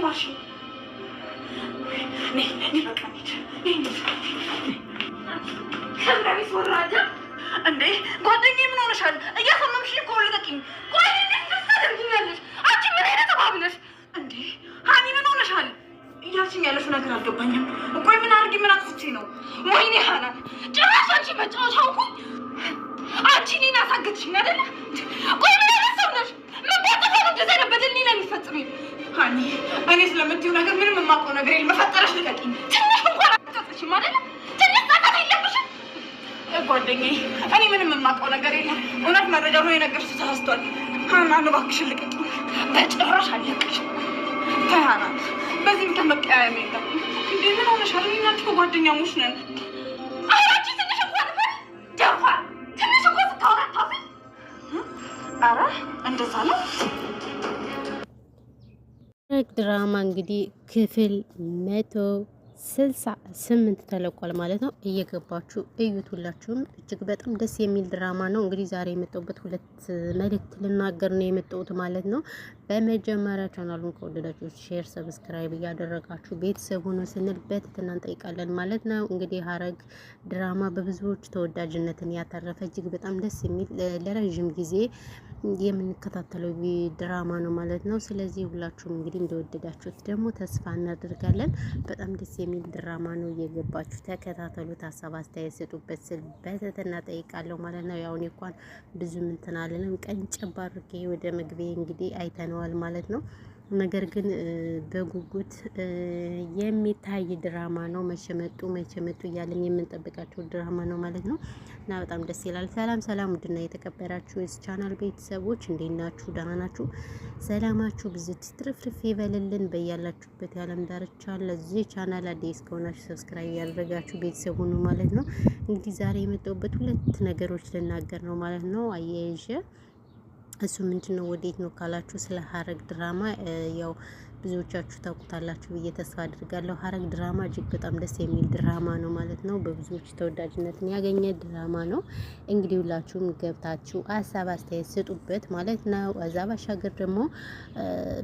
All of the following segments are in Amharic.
እየማሽ ነይ በቃ ከብራሪስ ወራዳ እንዴ ጓደኛዬ ምን ሆነሻል? እያሰመምሽ እኮ ልቀቂኝ። ቆይ እንዴት ታደርጊኛለሽ? አንቺ ምን አይነት አባብነሽ እንዴ? ሃኒ ምን ሆነሻል? እያልሽኝ ያለሽው ነገር አልገባኝም። ቆይ ምን አድርጊ? ምን አጥፍቼ ነው? ወይኔ ሃናን ጭራሽ አንቺ መጫወቻው እኮ አንቺ እኔን አሳገትሽኝ አይደለ? ቆይ ምን አይነት ሰው ነሽ? ምን ባጠፋ ነው እንደዛ በደል እኔ ላይ የሚፈጽመኝ? ሃኒ እኔ ስለምትይው ነገር ምንም የማውቀው ነገር የለም። በፈጠረሽ ልቀቂኝ። ትንሽ እንኳን አታጥፍሽም አይደለ? ትንሽ ጣጣ የለብሽም ጓደኛዬ። እኔ ምንም የማውቀው ነገር የለም። እውነት መረጃ ነው የነገርኩሽ። ተሳስቷል። ሃናን እባክሽን ልቀቂኝ። በጭራሽ አልለቅሽም። ተይ ሃናን፣ በዚህም ከመቀያየም የለም። እንዴ ምን ሆነሻል? እኔና አንቺ እኮ ጓደኛሞች ነን። አንቺ ትንሽ እንኳን ደፋ ትንሽ እንኳን ስታወራ አታፍሪ። ኧረ እንደዛ ነው። ሐረግ ድራማ እንግዲህ ክፍል 168 ተለቋል ማለት ነው። እየገባችሁ እዩት ሁላችሁም። እጅግ በጣም ደስ የሚል ድራማ ነው። እንግዲህ ዛሬ የመጣሁበት ሁለት መልእክት ልናገር ነው የመጣሁት ማለት ነው። በመጀመሪያ ቻናሉን ከወደዳችሁ ሼር፣ ሰብስክራይብ እያደረጋችሁ ቤተሰብ ሆኖ ስንል በትህትና እንጠይቃለን ማለት ነው። እንግዲህ ሐረግ ድራማ በብዙዎች ተወዳጅነትን ያተረፈ እጅግ በጣም ደስ የሚል ለረዥም ጊዜ የምንከታተለው ድራማ ነው ማለት ነው። ስለዚህ ሁላችሁም እንግዲህ እንደወደዳችሁት ደግሞ ተስፋ እናደርጋለን። በጣም ደስ የሚል ድራማ ነው። እየገባችሁ ተከታተሉት፣ ሀሳብ አስተያየት ስጡበት ስል በትህትና ጠይቃለሁ ማለት ነው። ያው እኔ እንኳን ብዙ እንትን አልልም፣ ቀንጨብ አድርጌ ወደ መግቢያ እንግዲህ አይተነዋል ማለት ነው። ነገር ግን በጉጉት የሚታይ ድራማ ነው። መቼ መጡ እያለን የምንጠብቃቸው ድራማ ነው ማለት ነው እና በጣም ደስ ይላል። ሰላም ሰላም፣ ውድና የተከበራችሁ የዚህ ቻናል ቤተሰቦች እንዴት ናችሁ? ደህና ናችሁ? ሰላማችሁ ብዝት ትርፍርፍ ይበልልን በያላችሁበት የዓለም ዳርቻ። ለዚህ ቻናል አዲስ ከሆናችሁ ሰብስክራይብ ያደረጋችሁ ቤተሰብ ሁኑ ማለት ነው። እንግዲህ ዛሬ የመጣሁበት ሁለት ነገሮች ልናገር ነው ማለት ነው አያይዤ። እሱ ምንድነው ወዴት ነው ካላችሁ ስለ ሐረግ ድራማ ያው ብዙዎቻችሁ ታውቁታላችሁ ብዬ ተስፋ አድርጋለሁ። ሐረግ ድራማ እጅግ በጣም ደስ የሚል ድራማ ነው ማለት ነው። በብዙዎች ተወዳጅነትን ያገኘ ድራማ ነው። እንግዲህ ሁላችሁም ገብታችሁ ሀሳብ አስተያየት ስጡበት ማለት ነው። እዛ ባሻገር ደግሞ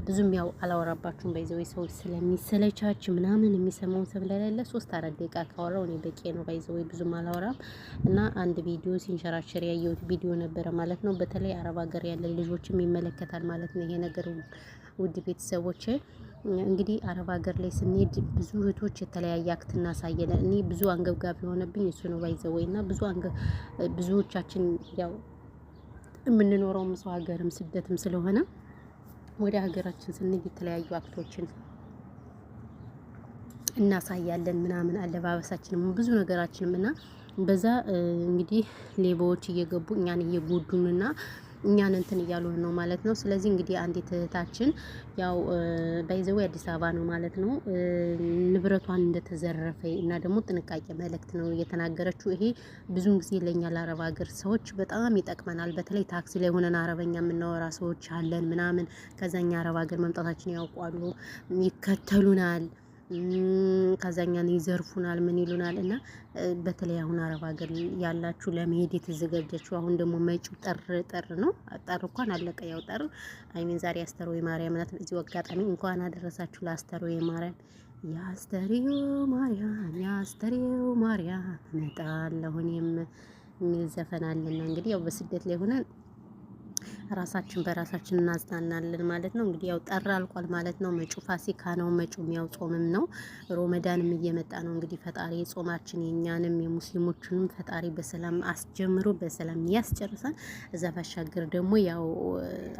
ብዙም ያው አላወራባችሁም ባይዘው ሰዎች ስለሚሰለቻች ምናምን የሚሰማውን ሰብ ለሌለ 3-4 ደቂቃ ካወራው እኔ በቂ ነው ባይዘው ብዙም አላወራም እና አንድ ቪዲዮ ሲንሸራሸር ያየሁት ቪዲዮ ነበረ ማለት ነው። በተለይ አረብ ሀገር ያለ ልጆችም ይመለከታል ማለት ነው ይሄ ነገር። ውድ ቤተሰቦች እንግዲህ አረብ ሀገር ላይ ስንሄድ ብዙ እህቶች የተለያየ አክት እናሳየለን። እኔ ብዙ አንገብጋቢ የሆነብኝ እሱ ነው ባይዘወይና ብዙዎቻችን ያው የምንኖረውም ሰው ሀገርም ስደትም ስለሆነ ወደ ሀገራችን ስንሄድ የተለያዩ አክቶችን እናሳያለን ምናምን አለባበሳችንም ብዙ ነገራችንም እና በዛ እንግዲህ ሌባዎች እየገቡ እኛን እየጎዱንና እኛን እንትን እያሉ ነው ማለት ነው። ስለዚህ እንግዲህ አንዲት እህታችን ያው ባይዘው አዲስ አበባ ነው ማለት ነው ንብረቷን እንደተዘረፈ እና ደግሞ ጥንቃቄ መልእክት ነው እየተናገረችው። ይሄ ብዙውን ጊዜ ለኛ ለአረብ ሀገር ሰዎች በጣም ይጠቅመናል። በተለይ ታክሲ ላይ ሆነን አረበኛ የምናወራ ሰዎች አለን ምናምን ከዛኛ አረብ ሀገር መምጣታችን ያውቋሉ፣ ይከተሉናል፣ ከዛኛን ይዘርፉናል፣ ምን ይሉናል እና በተለይ አሁን አረብ ሀገር ያላችሁ ለመሄድ የተዘጋጃችሁ አሁን ደግሞ መጪው ጥር ነው። ጥር እንኳን አለቀ። ያው ጥር አይሚን ዛሬ አስተርዮ ማርያም ናት። እዚህ አጋጣሚ እንኳን አደረሳችሁ ለአስተርዮ ማርያም። ያስተርዮ ማርያም መጣለሁ እኔም የሚል ዘፈን አለና እንግዲህ ያው በስደት ላይ ሆነን ራሳችን በራሳችን እናዝናናለን ማለት ነው። እንግዲህ ያው ጥር አልቋል ማለት ነው። መጪው ፋሲካ ነው። መጪው ያው ጾምም ነው። ሮመዳንም እየመጣ ነው። እንግዲህ ፈጣሪ ጾማችን የኛንም የሙስሊሞችንም ፈጣሪ በሰላም አስጀምሮ በሰላም ያስጨርሳል። እዛ ባሻገር ደግሞ ያው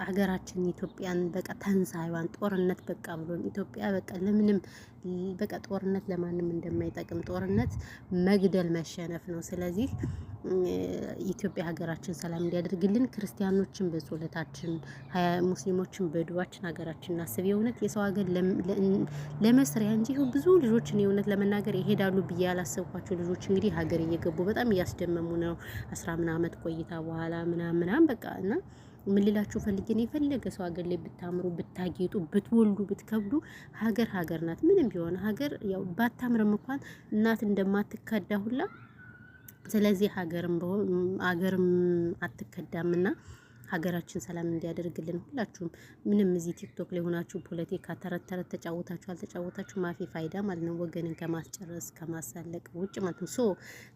ሀገራችን ኢትዮጵያን በቃ ተንሳይዋን ጦርነት በቃ ብሎን ኢትዮጵያ በቃ ለምንም በቃ ጦርነት ለማንም እንደማይጠቅም ጦርነት መግደል መሸነፍ ነው። ስለዚህ ኢትዮጵያ ሀገራችን ሰላም እንዲያደርግልን ክርስቲያኖችን በጸሎታችን ሙስሊሞችን በዱዓችን ሀገራችን እናስብ። የእውነት የሰው ሀገር ለመስሪያ እንጂ ብዙ ልጆችን የእውነት ለመናገር ይሄዳሉ ብዬ ያላሰብኳቸው ልጆች እንግዲህ ሀገር እየገቡ በጣም እያስደመሙ ነው። 10 ዓመት ቆይታ በኋላ ምናምን በቃ እና ምን ልላችሁ ፈልጌ ነው የፈለገ ሰው ሀገር ላይ ብታምሩ ብታጌጡ ብትወልዱ ብትከብዱ ሀገር ናት። ምንም ቢሆን ሀገር ያው ባታምርም እንኳን እናት እንደማትከዳ ሁላ ስለዚህ ሀገርም አትከዳምና ሀገራችን ሰላም እንዲያደርግልን ሁላችሁም ምንም እዚህ ቲክቶክ ላይ ሆናችሁ ፖለቲካ ተረት ተጫውታችሁ አልተጫወታችሁ ማፊ ፋይዳ ማለት ነው። ወገንን ከማስጨረስ ከማሳለቅ ውጭ ማለት ነው።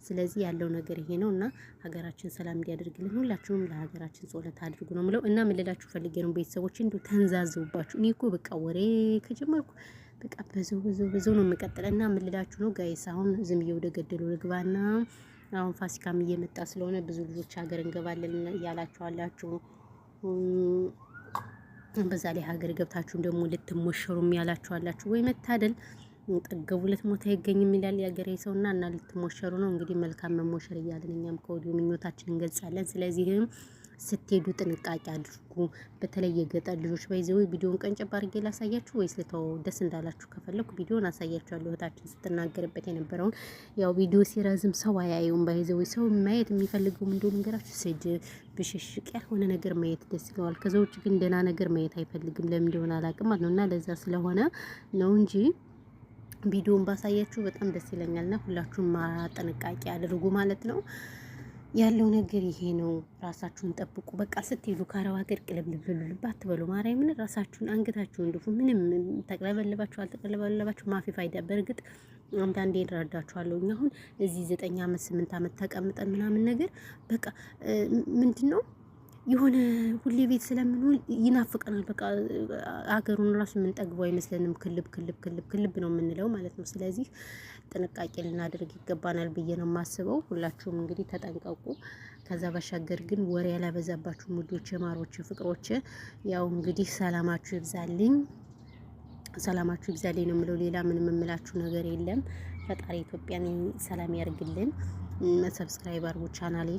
ስለዚህ ያለው ነገር ይሄ ነው እና ሀገራችን ሰላም እንዲያደርግልን ሁላችሁም ለሀገራችን ጸሎት አድርጉ ነው የምለው እና ምን ልላችሁ ፈልጌ ነው ቤተሰቦች እንዲሁ ተንዛዘውባችሁ። እኔ እኮ በቃ ወሬ ከጀመርኩ በቃ ብዙ ነው የምቀጥልና ምን ልላችሁ ነው ጋይስ። አሁን ዝም ብዬ ወደ ገደሉ ልግባና አሁን ፋሲካም እየመጣ ስለሆነ ብዙ ልጆች ሀገር እንገባለን እያላችሁ አላችሁ። በዛ ላይ ሀገር ገብታችሁም ደግሞ ልትሞሸሩም ያላችሁ አላችሁ። ወይ መታደል ጠገቡ ልትሞት አይገኝም ይላል የሀገሬ ሰውና እና ልትሞሸሩ ነው እንግዲህ። መልካም መሞሸር እያልን እኛም ከወዲሁ ምኞታችን እንገልጻለን። ስለዚህም ስትሄዱ ጥንቃቄ አድርጉ። በተለይ የገጠር ልጆች ባይዘው ቪዲዮን ቀንጨብ አድርጌ ላሳያችሁ ወይስ ልተው? ደስ እንዳላችሁ ከፈለኩ ቪዲዮን አሳያችኋለሁ። እህታችን ስትናገርበት የነበረውን ያው ቪዲዮ ሲረዝም ሰው አያየውም። ባይዘው ሰው ማየት የሚፈልገው ምን እንደሆነ ነገራችሁ፣ ስድብ ብሽሽቅ ያልሆነ ነገር ማየት ደስ ይለዋል። ከዛ ውጭ ግን ደህና ነገር ማየት አይፈልግም። ለምን እንደሆነ አላውቅም ማለት ነው። እና ለዛ ስለሆነ ነው እንጂ ቪዲዮን ባሳያችሁ በጣም ደስ ይለኛልና ሁላችሁም ጥንቃቄ አድርጉ ማለት ነው። ያለው ነገር ይሄ ነው። ራሳችሁን ጠብቁ። በቃ ስትሄዱ ከአረብ ሀገር ቅልብልብልብ አትበሉ። ማርያምን ራሳችሁን አንገታችሁን ድፉ። ምንም ተቅለበልባችሁ አልተቅለበልባችሁ ማፊ ፋይዳ። በእርግጥ አንዳንዴ እንረዳችኋለሁ። እኛ አሁን እዚህ 9 ዓመት 8 ዓመት ተቀምጠን ምናምን ነገር በቃ ምንድን ነው የሆነ ሁሌ ቤት ስለምንውል ይናፍቀናል። በቃ ሀገሩን ራሱ የምንጠግበው አይመስለንም። ክልብ ነው የምንለው ማለት ነው። ስለዚህ ጥንቃቄ ልናደርግ ይገባናል ብዬ ነው የማስበው። ሁላችሁም እንግዲህ ተጠንቀቁ። ከዛ ባሻገር ግን ወሬ ያላበዛባችሁ ሙዶች፣ ማሮች፣ ፍቅሮች ያው እንግዲህ ሰላማችሁ ይብዛልኝ ነው የምለው። ሌላ ምንም የምላችሁ ነገር የለም። ፈጣሪ ኢትዮጵያን ሰላም ያርግልን። ሰብስክራይብ አድርጉ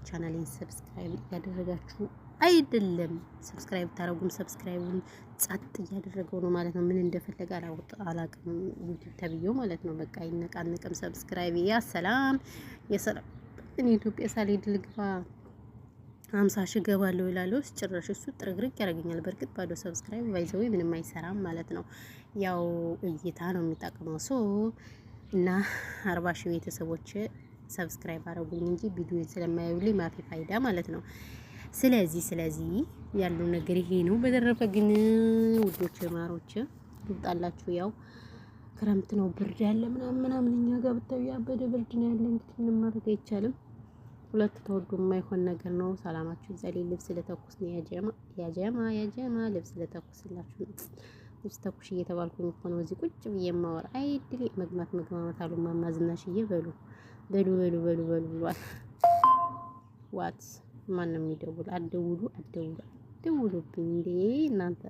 ቻናሌን ሰብስክራይብ ያደረጋችሁ አይደለም ሰብስክራይብ ታረጉም። ሰብስክራይቡን ጸጥ እያደረገው ነው ማለት ነው። ምን እንደፈለገ አላውቅም ዩቲዩብ ተብዬው ማለት ነው። በቃ ይነቃነቅም ሰብስክራይብ ሰላም እኔ ኢትዮጵያ ሳልሄድ ልግባ 50 ሺህ ገባለሁ ይላል። ጭራሽ እሱ ጥርግርግ ያደርገኛል። በእርግጥ ባዶ ሰብስክራይብ ባይዘው ምንም አይሰራም ማለት ነው። ያው እይታ ነው የሚጠቅመው እና 40 ሺህ ቤተሰቦች ሰብስክራይብ አረጉኝ እንጂ ቪዲዮ ስለማያዩልኝ ማፊ ፋይዳ ማለት ነው። ስለዚህ ያለው ነገር ይሄ ነው። በተረፈ ግን ውዶች ማሮች ልውጣላችሁ። ያው ክረምት ነው፣ ብርድ ያለ ምናምን እኛ ጋር ብታዩ ያበደ ብርድ ነው ያለ። እንግዲህ ምንም ማድረግ አይቻልም። ሁለት ተወዱ የማይሆን ነገር ነው። ሰላማችሁ ዛሬ ልብስ ለተኩስ ነው ያጀማ ልብስ ለተኩስላችሁ ልብስ ተኩሽ እየተባልኩኝ እኮ ነው እዚህ ቁጭ ብዬ የማወራ። አይድል መግማት አሉ ማማ ዝናሽዬ በሉ ብሏል። ዋት ማን ነው የሚደውል? አትደውሉብኝ እንዴ እናንተ።